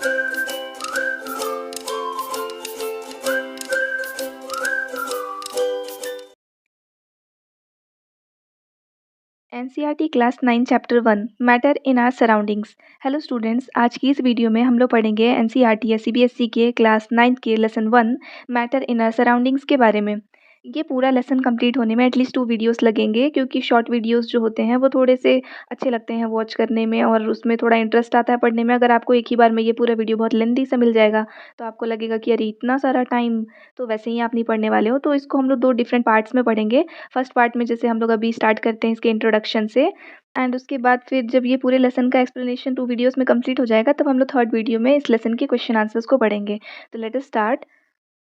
NCERT class 9 chapter 1 matter in our surroundings. Hello students, आज की इस वीडियो में हम लोग पढ़ेंगे एनसीईआरटी या सीबीएसई के क्लास 9 के lesson 1 matter in our surroundings के बारे में। ये पूरा लेसन कंप्लीट होने में एटलीस्ट 2 वीडियोस लगेंगे, क्योंकि शॉर्ट वीडियोस जो होते हैं वो थोड़े से अच्छे लगते हैं वॉच करने में और उसमें थोड़ा इंटरेस्ट आता है पढ़ने में। अगर आपको एक ही बार में ये पूरा वीडियो बहुत लेंथी सा मिल जाएगा तो आपको लगेगा कि अरे इतना सारा टाइम, तो वैसे ही आप नहीं पढ़ने वाले हो। तो इसको हम लोग 2 डिफरेंट पार्ट्स में पढ़ेंगे। फर्स्ट पार्ट में जैसे हम लोग अभी स्टार्ट करते हैं इसके इंट्रोडक्शन से, एंड उसके बाद फिर जब ये पूरे लेसन का एक्सप्लेनेशन 2 वीडियोस में कंप्लीट हो जाएगा तब हम लोग थर्ड वीडियो में इस लेसन के क्वेश्चन आंसर्स को पढ़ेंगे। तो let us start.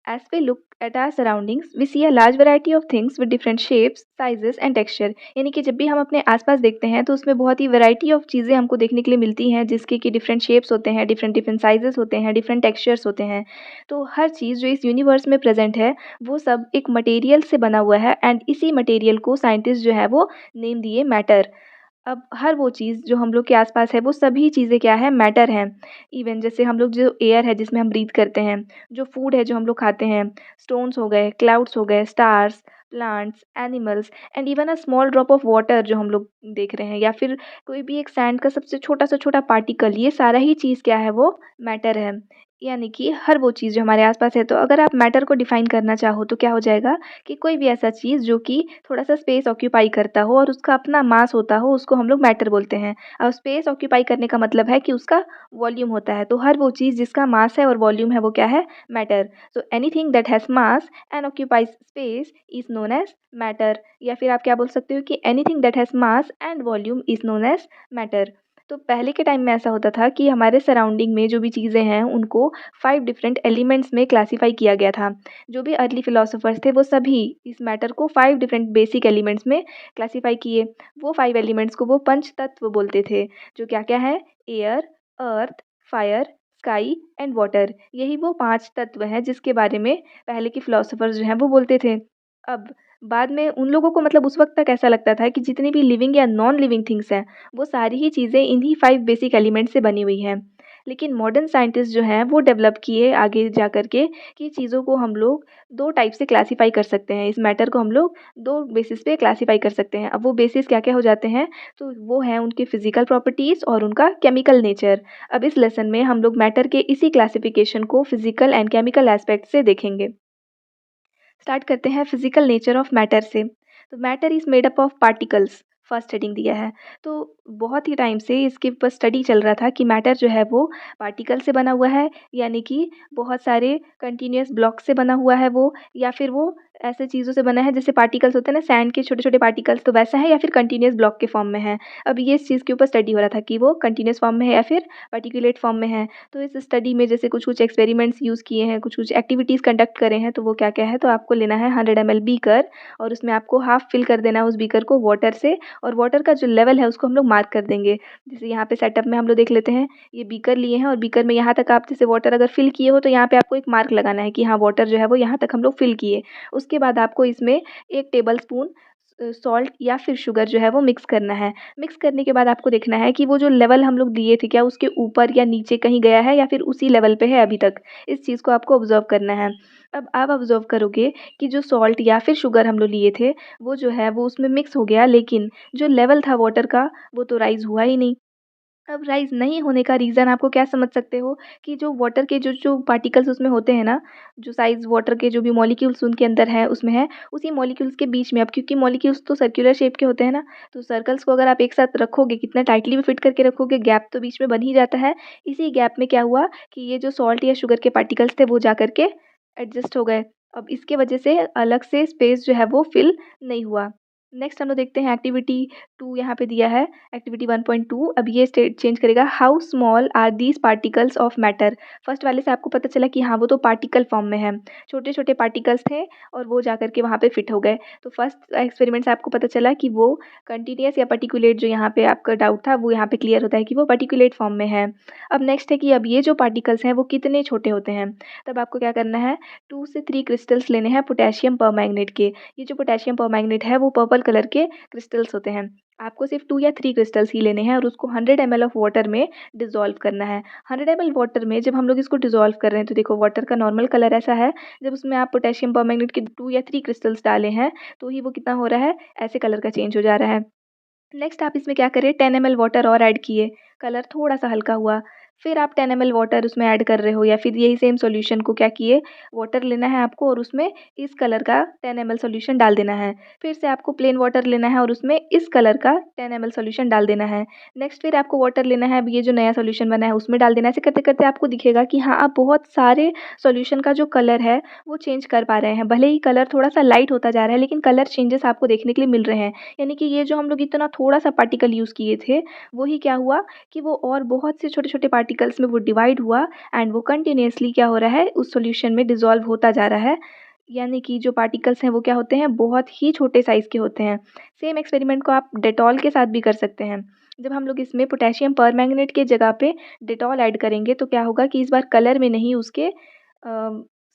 As we look at our surroundings, we see a large variety of things with different shapes, sizes and texture। यानी कि जब भी हम अपने आसपास देखते हैं तो उसमें बहुत ही वैरायटी ऑफ चीज़ें हमको देखने के लिए मिलती हैं, जिसके कि डिफरेंट शेप्स होते हैं, डिफरेंट डिफरेंट साइजेस होते हैं, डिफरेंट टेक्सचर्स होते हैं। तो हर चीज़ जो इस यूनिवर्स में प्रेजेंट है वो सब एक मटेरियल से बना हुआ है, एंड इसी मटेरियल को साइंटिस्ट जो है वो नेम दिए मैटर। अब हर वो चीज़ जो हम लोग के आसपास है वो सभी चीज़ें क्या है, मैटर हैं। इवन जैसे हम लोग जो एयर है जिसमें हम ब्रीथ करते हैं, जो फूड है जो हम लोग खाते हैं, स्टोन्स हो गए, क्लाउड्स हो गए, stars, plants, animals and even a small drop of water जो हम लोग देख रहे हैं, या फिर कोई भी एक सैंड का सबसे छोटा सा छोटा पार्टिकल, ये सारा ही चीज़ क्या है, वो मैटर है। यानी कि हर वो चीज़ जो हमारे आसपास है। तो अगर आप मैटर को डिफाइन करना चाहो तो क्या हो जाएगा कि कोई भी ऐसा चीज़ जो कि थोड़ा सा स्पेस ऑक्यूपाई करता हो और उसका अपना मास होता हो, उसको हम लोग मैटर बोलते हैं। अब स्पेस ऑक्यूपाई करने का मतलब है कि उसका वॉल्यूम होता है। तो हर वो चीज़ जिसका मास है और वॉल्यूम है वो क्या है, matter. So anything that has mass and occupies space is known as matter. या फिर आप क्या बोल सकते हो कि anything that has mass and volume is known as matter. तो पहले के टाइम में ऐसा होता था कि हमारे सराउंडिंग में जो भी चीज़ें हैं उनको 5 डिफरेंट एलिमेंट्स में क्लासीफाई किया गया था। जो भी अर्ली फिलोसोफर्स थे वो सभी इस मैटर को 5 डिफरेंट बेसिक एलिमेंट्स में क्लासीफाई किए। वो 5 एलिमेंट्स को वो पंच तत्व बोलते थे, जो क्या-क्या है, air, earth, fire, sky and water. यही वो 5 तत्व हैं जिसके बारे में पहले के फिलोसोफर्स जो हैं वो बोलते थे। अब बाद में उन लोगों को मतलब उस वक़्त तक ऐसा लगता था कि जितनी भी लिविंग या नॉन लिविंग थिंग्स हैं, वो सारी ही चीज़ें इन्हीं 5 बेसिक एलिमेंट से बनी हुई हैं। लेकिन मॉडर्न साइंटिस्ट जो हैं वो डेवलप किए आगे जा कर के कि चीज़ों को हम लोग 2 टाइप से क्लासिफ़ाई कर सकते हैं। इस मैटर को हम लोग 2 बेसिस पे क्लासिफ़ाई कर सकते हैं। अब वो बेसिस क्या-क्या हो जाते हैं, तो वो हैं उनके फिज़िकल प्रॉपर्टीज़ और उनका केमिकल नेचर। अब इस लेसन में हम लोग मैटर के इसी क्लासिफ़िकेशन को फिज़िकल एंड केमिकल एस्पेक्ट से देखेंगे। स्टार्ट करते हैं फिजिकल नेचर ऑफ मैटर से। तो matter is made up of particles, first heading दिया है। तो बहुत ही टाइम से इसके ऊपर स्टडी चल रहा था कि मैटर जो है वो पार्टिकल से बना हुआ है, यानी कि बहुत सारे कंटिन्यूअस ब्लॉक से बना हुआ है वो, या फिर वो ऐसे चीज़ों से बना है जैसे पार्टिकल्स होते हैं ना, सैंड के छोटे छोटे पार्टिकल्स, तो वैसा है, या फिर कंटिन्यूअस ब्लॉक के फॉर्म में है। अब ये इस चीज़ के ऊपर स्टडी हो रहा था कि वो कंटिन्यूअस फॉर्म में है या फिर पार्टिकुलेट फॉर्म में है। तो इस स्टडी में जैसे कुछ-कुछ एक्सपेरिमेंट्स यूज़ किए हैं, कुछ-कुछ एक्टिविटीज़ कंडक्ट करे हैं, तो वो क्या-क्या है, तो आपको लेना है 100 ml बीकर और उसमें आपको हाफ फिल कर देना है उस बीकर को वाटर से, और वाटर का जो लेवल है उसको हम लोग मार्क कर देंगे। जैसे यहाँ पे सेटअप में हम लोग देख लेते हैं, ये बीकर लिए हैं और बीकर में यहाँ तक आप जैसे वाटर अगर फिल किए हो तो यहाँ पे आपको एक मार्क लगाना है कि हाँ, वाटर जो है वो यहाँ तक हम लोग फिल किए। उसके बाद आपको इसमें 1 टेबलस्पून सॉल्ट या फिर शुगर जो है वो मिक्स करना है। मिक्स करने के बाद आपको देखना है कि वो जो लेवल हम लोग दिए थे, क्या उसके ऊपर या नीचे कहीं गया है या फिर उसी लेवल पे है अभी तक। इस चीज़ को आपको ऑब्ज़र्व करना है। अब आप ऑब्ज़र्व करोगे कि जो सॉल्ट या फिर शुगर हम लोग लिए थे, वो जो है वो उसमें मिक्स हो गया, लेकिन जो लेवल था वाटर का वो तो राइज़ हुआ ही नहीं। अब राइज़ नहीं होने का रीज़न आपको क्या समझ सकते हो कि जो वाटर के जो पार्टिकल्स उसमें होते हैं ना, जो साइज़ वाटर के जो भी मॉलिक्यूल्स उनके अंदर है उसमें है, उसी मॉलिक्यूल्स के बीच में, अब क्योंकि मॉलिक्यूल्स तो सर्कुलर शेप के होते हैं ना, तो सर्कल्स को अगर आप एक साथ रखोगे, कितना टाइटली भी फिट करके रखोगे, गैप तो बीच में बन ही जाता है। इसी गैप में क्या हुआ कि ये जो सॉल्ट या शुगर के पार्टिकल्स थे वो जा कर के एडजस्ट हो गए। अब इसके वजह से अलग से स्पेस जो है वो फिल नहीं हुआ। नेक्स्ट हम लोग देखते हैं एक्टिविटी 2 यहाँ पे दिया है, एक्टिविटी 1.2। अब ये स्टेट चेंज करेगा, how small are these particles of matter. First वाले से आपको पता चला कि हाँ, वो तो पार्टिकल फॉर्म में है, छोटे-छोटे पार्टिकल्स थे और वो जाकर के वहाँ पे फिट हो गए। तो फर्स्ट एक्सपेरिमेंट से आपको पता चला कि वो कंटीन्यूअस या पार्टिकुलेट, जो यहाँ पे आपका डाउट था वो यहाँ पे क्लियर होता है कि वो पार्टिकुलेट फॉर्म में है। अब नेक्स्ट है कि अब ये जो पार्टिकल्स हैं वो कितने छोटे होते हैं। तब आपको क्या करना है, 2 से 3 क्रिस्टल्स लेने हैं पोटेशियम परमैंगनेट के। ये जो पोटेशियम परमैंगनेट है वो पर्पल कलर के क्रिस्टल्स होते हैं। आपको सिर्फ 2 या 3 क्रिस्टल्स ही लेने हैं और उसको 100 ml ऑफ वाटर में डिज़ोल्व करना है। 100 ml वाटर में जब हम लोग इसको डिज़ोल्व कर रहे हैं तो देखो वाटर का नॉर्मल कलर ऐसा है, जब उसमें आप पोटेशियम परमैंगनेट के 2 या 3 क्रिस्टल्स डाले हैं, तो ही वो कितना हो रहा है, ऐसे कलर का चेंज हो जा रहा है। नेक्स्ट आप इसमें क्या करें, 10 ml वाटर और ऐड किए, कलर थोड़ा-सा हल्का हुआ। फिर आप 10 ml वाटर उसमें ऐड कर रहे हो या फिर यही सेम सॉल्यूशन को क्या किए, वाटर लेना है आपको और उसमें इस कलर का 10 ml सॉल्यूशन डाल देना है। फिर से आपको प्लेन वाटर लेना है और उसमें इस कलर का 10 ml सॉल्यूशन डाल देना है। नेक्स्ट फिर आपको वाटर लेना है, अब ये जो नया सॉल्यूशन बना है उसमें डाल देना है। ऐसे करते-करते आपको दिखेगा कि हाँ, आप बहुत सारे सॉल्यूशन का जो कलर है, वो चेंज कर पा रहे हैं। भले ही कलर थोड़ा-सा लाइट होता जा रहा है, लेकिन कलर चेंजेस आपको देखने के लिए मिल रहे हैं। यानी कि ये जो हम लोग इतना थोड़ा-सा पार्टिकल यूज़ किए थे, वही क्या हुआ कि वो और बहुत से छोटे-छोटे पार्टिकल्स में वो डिवाइड हुआ एंड वो कंटीन्यूअसली क्या हो रहा है, उस सॉल्यूशन में डिसॉल्व होता जा रहा है। यानी कि जो पार्टिकल्स हैं वो क्या होते हैं, बहुत ही छोटे साइज़ के होते हैं। सेम एक्सपेरिमेंट को आप डेटॉल के साथ भी कर सकते हैं। जब हम लोग इसमें पोटेशियम परमैंगनेट की जगह पे डेटॉल ऐड करेंगे तो क्या होगा कि इस बार कलर में नहीं, उसके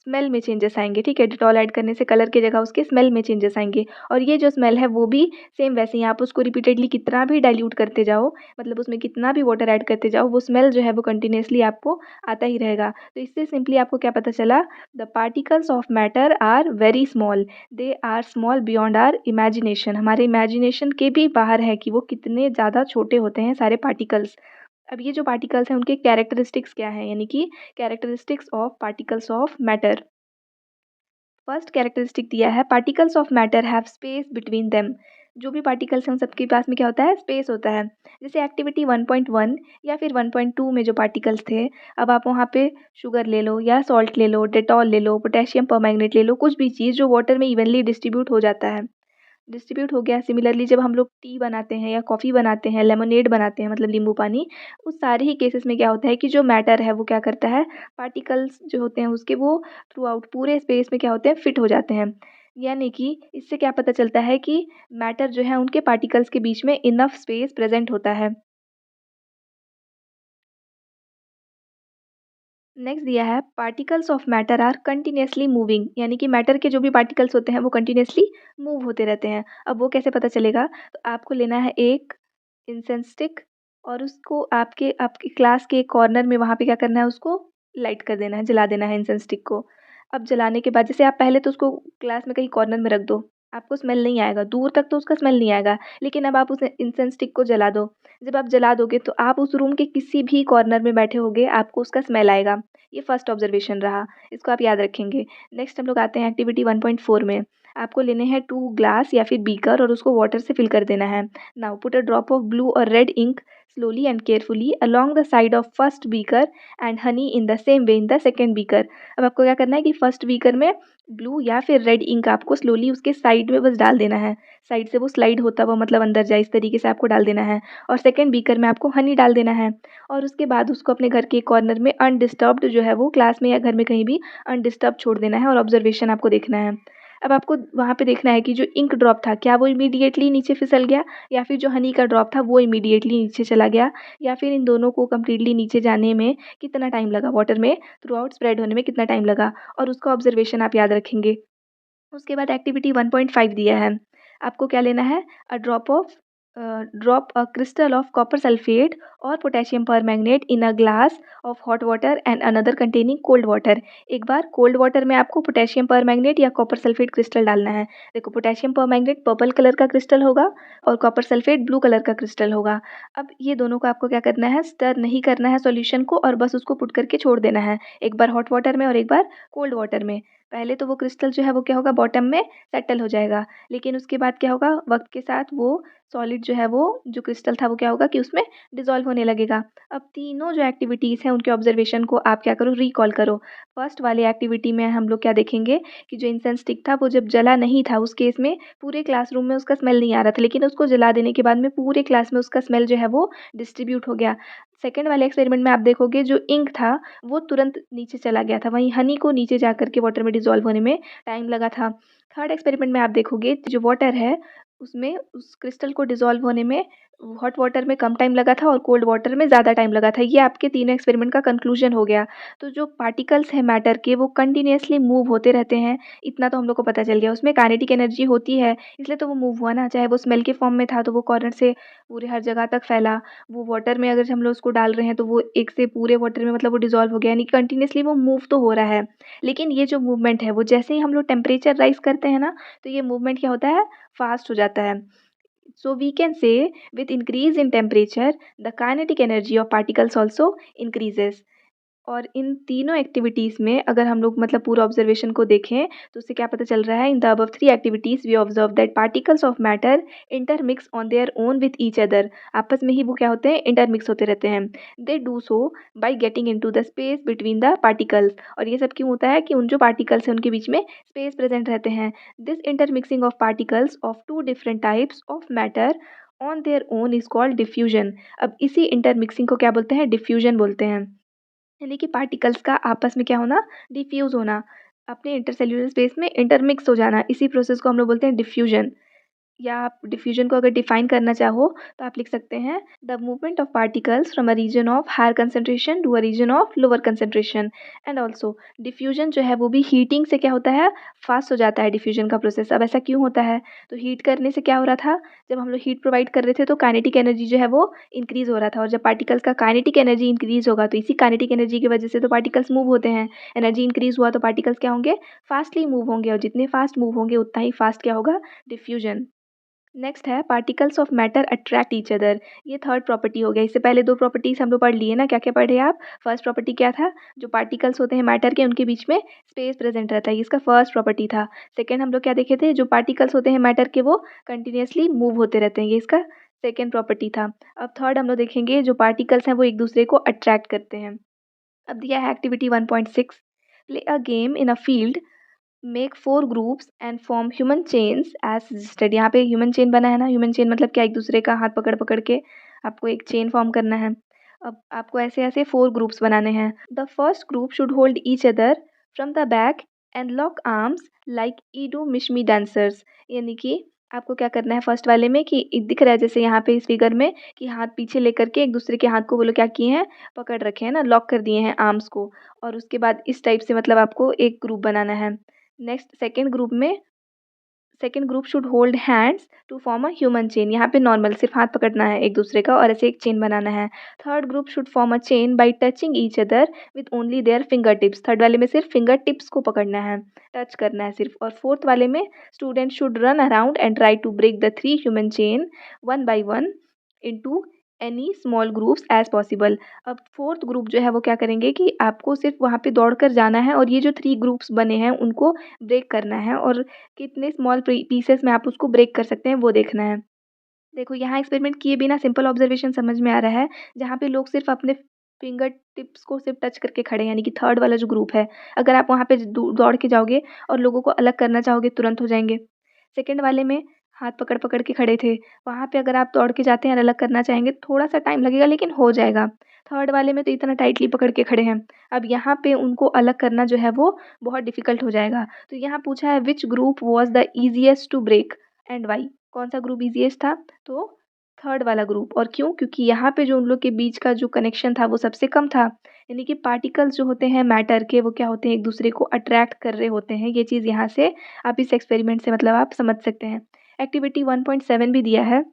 स्मेल में चेंजेस आएँगे, ठीक है? डेटॉल ऐड करने से कलर की जगह उसके स्मेल में चेंजेस आएँगे और ये जो स्मेल है वो भी सेम वैसे ही, आप उसको रिपीटेडली कितना भी डाइल्यूट करते जाओ, मतलब उसमें कितना भी वाटर ऐड करते जाओ, वो स्मेल जो है वो कंटीन्यूअसली आपको आता ही रहेगा। तो इससे सिंपली आपको क्या पता चला, the particles of matter are very small, they are small beyond our imagination. हमारे इमेजिनेशन के भी बाहर है कि वो कितने ज़्यादा छोटे होते हैं सारे पार्टिकल्स। अब ये जो पार्टिकल्स हैं उनके कैरेक्टरिस्टिक्स क्या हैं, यानी कि characteristics of particles of matter. First characteristic दिया है, particles of matter have space between them. जो भी पार्टिकल्स हैं उन सबके पास में क्या होता है, स्पेस होता है। जैसे एक्टिविटी 1.1 या फिर 1.2 में जो पार्टिकल्स थे, अब आप वहाँ पे शुगर ले लो या सॉल्ट ले लो, डेटॉल ले लो, पोटेशियम परमैंगनेट ले लो, कुछ भी चीज़ जो वाटर में इवनली डिस्ट्रीब्यूट हो जाता है। डिस्ट्रीब्यूट हो गया। सिमिलरली जब हम लोग टी बनाते हैं या कॉफ़ी बनाते हैं, लेमनेड बनाते हैं मतलब नींबू पानी, उस सारे ही केसेस में क्या होता है कि जो मैटर है वो क्या करता है, पार्टिकल्स जो होते हैं उसके वो थ्रू आउट पूरे स्पेस में क्या होते हैं, फिट हो जाते हैं। यानी कि इससे क्या पता चलता है कि मैटर जो है उनके पार्टिकल्स के बीच में इनफ स्पेस प्रेज़ेंट होता है। नेक्स्ट दिया है, particles of matter are continuously moving, यानी कि मैटर के जो भी पार्टिकल्स होते हैं वो कंटिन्यूअसली मूव होते रहते हैं। अब वो कैसे पता चलेगा, तो आपको लेना है एक इंसेंस स्टिक और उसको आपके आपकी क्लास के कॉर्नर में वहाँ पे क्या करना है, उसको लाइट कर देना है, जला देना है इंसेंस स्टिक को। अब जलाने के बाद जैसे आप पहले तो उसको क्लास में कहीं कॉर्नर में रख दो, आपको स्मेल नहीं आएगा, दूर तक तो उसका स्मेल नहीं आएगा। लेकिन अब आप उस इंसेंस स्टिक को जला दो। जब आप जला दोगे तो आप उस रूम के किसी भी कॉर्नर में बैठे होगे, आपको उसका स्मेल आएगा। ये फर्स्ट ऑब्जर्वेशन रहा, इसको आप याद रखेंगे। नेक्स्ट हम लोग आते हैं एक्टिविटी 1.4 में। आपको लेने हैं 2 ग्लास या फिर बीकर और उसको वाटर से फिल कर देना है। Now put a drop of blue और red ink slowly and carefully along the side of first beaker and honey in the same way in the second beaker। अब आपको क्या करना है कि फर्स्ट बीकर में ब्लू या फिर रेड इंक आपको स्लोली उसके साइड में बस डाल देना है। साइड से वो स्लाइड होता हुआ मतलब अंदर जाए, इस तरीके से आपको डाल देना है। और सेकंड बीकर में आपको हनी डाल देना है और उसके बाद उसको अपने घर के कॉर्नर में अनडिस्टर्ब्ड जो है वो क्लास में या घर में कहीं भी अनडिस्टर्ब छोड़ देना है और ऑब्जर्वेशन आपको देखना है। अब आपको वहाँ पे देखना है कि जो इंक ड्रॉप था क्या वो इमीडिएटली नीचे फिसल गया या फिर जो हनी का ड्रॉप था वो इमीडिएटली नीचे चला गया, या फिर इन दोनों को कंप्लीटली नीचे जाने में कितना टाइम लगा, वाटर में थ्रू आउट स्प्रेड होने में कितना टाइम लगा, और उसका ऑब्जर्वेशन आप याद रखेंगे। उसके बाद एक्टिविटी 1.5 दिया है। आपको क्या लेना है? Drop a crystal of copper sulphate और potassium permanganate in a glass of hot water and another containing cold water. एक बार कोल्ड वाटर में आपको पोटेशियम परमैंगनेट या कॉपर सल्फेट क्रिस्टल डालना है। देखो पोटेशियम परमैंगनेट पर्पल कलर का क्रिस्टल होगा और कॉपर सल्फेट ब्लू कलर का क्रिस्टल होगा। अब ये दोनों को आपको क्या करना है? स्टर नहीं करना है सॉल्यूशन को और बस उसको पुट करके छोड़ देना है। एक बार हॉट वाटर में और एक बार कोल्ड वाटर में। पहले तो वो क्रिस्टल जो है वो क्या होगा, बॉटम में सेटल हो जाएगा। लेकिन उसके बाद क्या होगा, वक़्त के साथ वो सॉलिड जो है वो जो क्रिस्टल था वो क्या होगा कि उसमें डिज़ॉल्व होने लगेगा। अब तीनों जो एक्टिविटीज़ हैं उनके ऑब्ज़र्वेशन को आप क्या करो, रिकॉल करो। फर्स्ट वाली एक्टिविटी में हम लोग क्या देखेंगे कि जो इंसेंस स्टिक था वो जब जला नहीं था उस केस में पूरे क्लासरूम में उसका स्मेल नहीं आ रहा था, लेकिन उसको जला देने के बाद में पूरे क्लास में उसका स्मेल जो है वो डिस्ट्रीब्यूट हो गया। सेकंड वाले एक्सपेरिमेंट में आप देखोगे जो इंक था वो तुरंत नीचे चला गया था, वहीं हनी को नीचे जा कर के वाटर में डिज़ॉल्व होने में टाइम लगा था। थर्ड एक्सपेरिमेंट में आप देखोगे जो वाटर है उसमें उस क्रिस्टल को डिज़ोल्व होने में हॉट वाटर में कम टाइम लगा था और कोल्ड वाटर में ज़्यादा टाइम लगा था। ये आपके तीनों एक्सपेरिमेंट का कंक्लूजन हो गया। तो जो पार्टिकल्स हैं मैटर के वो कंटिन्यूअसली मूव होते रहते हैं, इतना तो हम लोग को पता चल गया। उसमें काइनेटिक एनर्जी होती है, इसलिए तो वो मूव हुआ ना। चाहे वो स्मेल के फॉर्म में था तो वो कॉर्नर से पूरे हर जगह तक फैला। वो वाटर में अगर हम लोग उसको डाल रहे हैं तो वो एक से पूरे वाटर में मतलब वो डिज़ॉल्व हो गया, यानी कंटिन्यूअसली वो मूव तो हो रहा है। लेकिन ये जो मूवमेंट है वो जैसे ही हम लोग टेम्परेचर राइज़ करते हैं ना, तो ये मूवमेंट क्या होता है, फ़ास्ट हो जाता है। So we can say with increase in temperature, the kinetic energy of particles also increases. और इन तीनों एक्टिविटीज़ में अगर हम लोग मतलब पूरा ऑब्जर्वेशन को देखें तो उससे क्या पता चल रहा है, in the above three activities we observe that particles of matter intermix on their own with each other. आपस में ही वो क्या होते हैं, इंटरमिक्स होते रहते हैं। They do so by getting into the space between the particles. और ये सब क्यों होता है कि उन जो पार्टिकल्स हैं उनके बीच में स्पेस प्रेजेंट रहते हैं। This intermixing of particles of two different types of matter on their own is called diffusion. अब इसी इंटरमिक्सिंग को क्या बोलते हैं, डिफ्यूजन बोलते हैं। यानी कि पार्टिकल्स का आपस में क्या होना, डिफ्यूज़ होना, अपने इंटरसेल्युलर स्पेस में इंटरमिक्स हो जाना, इसी प्रोसेस को हम लोग बोलते हैं डिफ्यूजन। या आप डिफ्यूजन को अगर डिफाइन करना चाहो तो आप लिख सकते हैं, the movement of particles from a region of higher concentration to a region of lower concentration. And also diffusion जो है वो भी हीटिंग से क्या होता है, फास्ट हो जाता है डिफ्यूजन का प्रोसेस। अब ऐसा क्यों होता है, तो हीट करने से क्या हो रहा था, जब हम लोग हीट प्रोवाइड कर रहे थे तो काइनेटिक एनर्जी जो है वो इंक्रीज़ हो रहा था। और जब पार्टिकल्स का काइनेटिक एनर्जी इंक्रीज़ होगा तो इसी काइनेटिक एनर्जी की वजह से तो पार्टिकल्स मूव होते हैं। एनर्जी इंक्रीज़ हुआ तो पार्टिकल्स क्या होंगे, फास्टली मूव होंगे, और जितने फास्ट मूव होंगे उतना ही फास्ट क्या होगा, डिफ्यूजन। नेक्स्ट है particles of matter attract each other. ये थर्ड प्रॉपर्टी हो गया। इससे पहले दो प्रॉपर्टीज हम लोग पढ़ लिए ना, क्या क्या पढ़े आप। फर्स्ट प्रॉपर्टी क्या था, जो पार्टिकल्स होते हैं मैटर के उनके बीच में स्पेस प्रेजेंट रहता है, ये इसका फर्स्ट प्रॉपर्टी था। सेकेंड हम लोग क्या देखे थे, जो पार्टिकल्स होते हैं मैटर के वो कंटिन्यूसली मूव होते रहते हैं, ये इसका सेकेंड प्रॉपर्टी था। अब थर्ड हम लोग देखेंगे, जो पार्टिकल्स हैं वो एक दूसरे को अट्रैक्ट करते हैं। अब दिया है activity 1.6, play a game in a field, make 4 groups and form human chains as suggested. यहाँ पे ह्यूमन चेन बना है ना, ह्यूमन चेन मतलब क्या, एक दूसरे का हाथ पकड़ पकड़ के आपको एक चेन फॉर्म करना है। अब आपको ऐसे ऐसे 4 ग्रुप्स बनाने हैं। The first group should hold each other from the back and lock arms like Idu Mishmi dancers. यानी कि आपको क्या करना है फर्स्ट वाले में, कि दिख रहा है जैसे यहाँ पे इस फिगर में, कि हाथ पीछे लेकर के एक दूसरे के हाथ को वो लोग क्या किए हैं, पकड़ रखे हैं ना, लॉक कर दिए हैं आर्म्स को। और उसके बाद इस टाइप से मतलब आपको एक ग्रुप बनाना है। Next second group should hold hands to form a human chain. यहाँ पे नॉर्मल सिर्फ हाथ पकड़ना है एक दूसरे का और ऐसे एक चेन बनाना है। Third group should form a chain by touching each other with only their finger tips. Third वाले में सिर्फ फिंगर टिप्स को पकड़ना है, टच करना है सिर्फ। और फोर्थ वाले में student should run around and try to break the 3 human chain one by one into any small groups as possible. अब फोर्थ ग्रुप जो है वो क्या करेंगे कि आपको सिर्फ वहाँ पे दौड़ कर जाना है और ये जो 3 ग्रुप्स बने हैं उनको ब्रेक करना है, और कितने स्मॉल पीसेस में आप उसको ब्रेक कर सकते हैं वो देखना है। देखो यहाँ एक्सपेरिमेंट किए बिना सिंपल ऑब्जर्वेशन समझ में आ रहा है, जहाँ पे लोग सिर्फ अपने फिंगर टिप्स को सिर्फ टच करके खड़े हैं, यानी कि थर्ड वाला जो ग्रुप है। अगर आप वहाँ पे दौड़ के जाओगे और लोगों को अलग करना चाहोगे तुरंत हो जाएंगे। सेकंड वाले में हाथ पकड़ पकड़ के खड़े थे, वहाँ पे अगर आप दौड़ के जाते हैं और अलग करना चाहेंगे थोड़ा सा टाइम लगेगा लेकिन हो जाएगा। थर्ड वाले में तो इतना टाइटली पकड़ के खड़े हैं, अब यहाँ पे उनको अलग करना जो है वो बहुत डिफिकल्ट हो जाएगा। तो यहाँ पूछा है which group was the easiest to break and why. कौन सा ग्रुप ईजिएस्ट था, तो थर्ड वाला ग्रुप। और क्यों, क्योंकि यहाँ पे जो उन लोग के बीच का जो कनेक्शन था वो सबसे कम था। यानी कि पार्टिकल्स जो होते हैं मैटर के वो क्या होते हैं, एक दूसरे को अट्रैक्ट कर रहे होते हैं। ये चीज़ यहाँ से आप इस एक्सपेरिमेंट से मतलब आप समझ सकते हैं। एक्टिविटी 1.7 भी दिया है,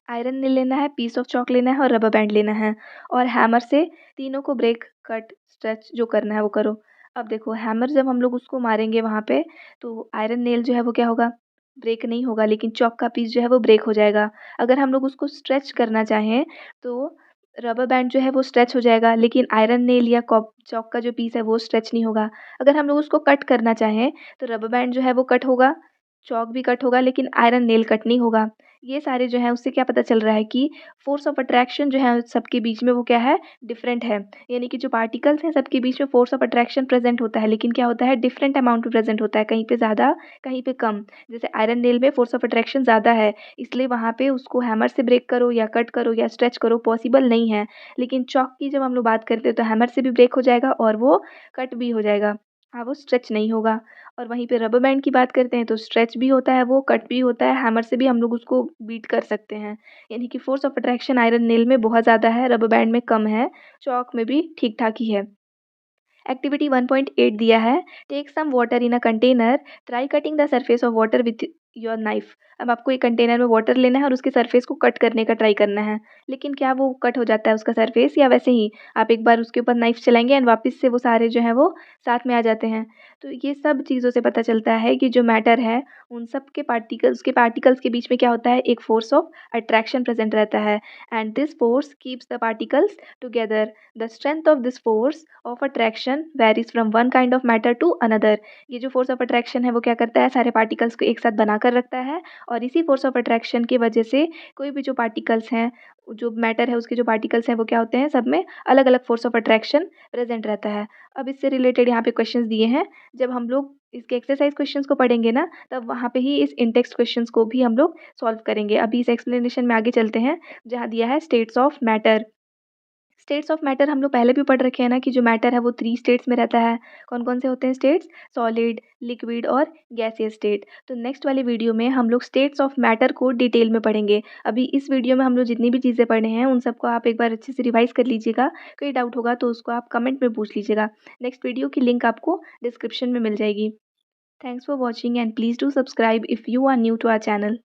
आयरन नेल लेना है, पीस ऑफ चॉक लेना है और रबर बैंड लेना है, और हैमर से तीनों को ब्रेक कट स्ट्रेच जो करना है वो करो। अब देखो हैमर जब हम लोग उसको मारेंगे वहाँ पे, तो आयरन नेल जो है वो क्या होगा, ब्रेक नहीं होगा, लेकिन चॉक का पीस जो है वो ब्रेक हो जाएगा। अगर हम लोग उसको स्ट्रेच करना चाहें तो रबर बैंड जो है वो स्ट्रेच हो जाएगा, लेकिन आयरन नेल या कॉप चॉक का जो पीस है वो स्ट्रेच नहीं होगा। अगर हम लोग उसको कट करना चाहें तो रबर बैंड जो है वो कट होगा, चॉक भी कट होगा, लेकिन आयरन नेल कट नहीं होगा। ये सारे जो है उससे क्या पता चल रहा है कि फ़ोर्स ऑफ अट्रैक्शन जो है सबके बीच में वो क्या है, डिफरेंट है। यानी कि जो पार्टिकल्स हैं सबके बीच में फ़ोर्स ऑफ अट्रैक्शन प्रेज़ेंट होता है, लेकिन क्या होता है, डिफरेंट अमाउंट में प्रेज़ेंट होता है, कहीं पे ज़्यादा, कहीं पे कम। जैसे आयरन नेल में फ़ोर्स ऑफ अट्रैक्शन ज़्यादा है, इसलिए वहाँ पे उसको हैमर से ब्रेक करो या कट करो या स्ट्रेच करो पॉसिबल नहीं है। लेकिन चॉक की जब हम लोग बात करते हैं तो हैमर से भी ब्रेक हो जाएगा और वो कट भी हो जाएगा। हाँ, वो स्ट्रेच नहीं होगा। और वहीं पे रबर बैंड की बात करते हैं तो स्ट्रेच भी होता है वो, कट भी होता है, हैमर से भी हम लोग उसको बीट कर सकते हैं। यानी कि force of attraction iron nail में बहुत ज़्यादा है, रबर बैंड में कम है, चॉक में भी ठीक-ठाक ही है। एक्टिविटी 1.8 दिया है, take some water in a container, try cutting the surface of water with your knife. अब आपको एक कंटेनर में वाटर लेना है और उसके सरफेस को कट करने का ट्राई करना है। लेकिन क्या वो कट हो जाता है उसका सरफेस, या वैसे ही आप एक बार उसके ऊपर नाइफ चलाएँगे एंड वापस से वो सारे जो हैं वो साथ में आ जाते हैं। तो ये सब चीज़ों से पता चलता है कि जो मैटर है उन सब के पार्टिकल्स के बीच में क्या होता है, एक फ़ोर्स ऑफ अट्रैक्शन प्रेज़ेंट रहता है and this force keeps the particles together. The strength of this force of attraction varies from one kind of matter to another. ये जो फोर्स ऑफ अट्रैक्शन है वो क्या करता है, सारे पार्टिकल्स को एक साथ बनाकर रखता है और इसी फोर्स ऑफ अट्रैक्शन की वजह से कोई भी जो पार्टिकल्स हैं, जो मैटर है उसके जो पार्टिकल्स हैं वो क्या होते हैं, सब में अलग अलग फोर्स ऑफ अट्रैक्शन प्रेजेंट रहता है। अब इससे रिलेटेड यहाँ पे क्वेश्चंस दिए हैं। जब हम लोग इसके एक्सरसाइज क्वेश्चंस को पढ़ेंगे ना, तब वहाँ पे ही इस इंटेक्स्ट क्वेश्चंस को भी हम लोग सॉल्व करेंगे। अभी इस एक्सप्लेनेशन में आगे चलते हैं, जहाँ दिया है states of matter. States of matter हम लोग पहले भी पढ़ रखे हैं ना कि जो मैटर है वो 3 स्टेट्स में रहता है। कौन-कौन से होते हैं स्टेट्स? सॉलिड, लिक्विड और गैसियस स्टेट। तो नेक्स्ट वाली वीडियो में हम लोग स्टेट्स ऑफ मैटर को डिटेल में पढ़ेंगे। अभी इस वीडियो में हम लोग जितनी भी चीज़ें पढ़े हैं उन सबको आप एक बार अच्छे से रिवाइज़ कर लीजिएगा। कोई डाउट होगा तो उसको आप कमेंट में पूछ लीजिएगा। नेक्स्ट वीडियो की लिंक आपको डिस्क्रिप्शन में मिल जाएगी। Thanks for watching and please do subscribe if you are new to our channel.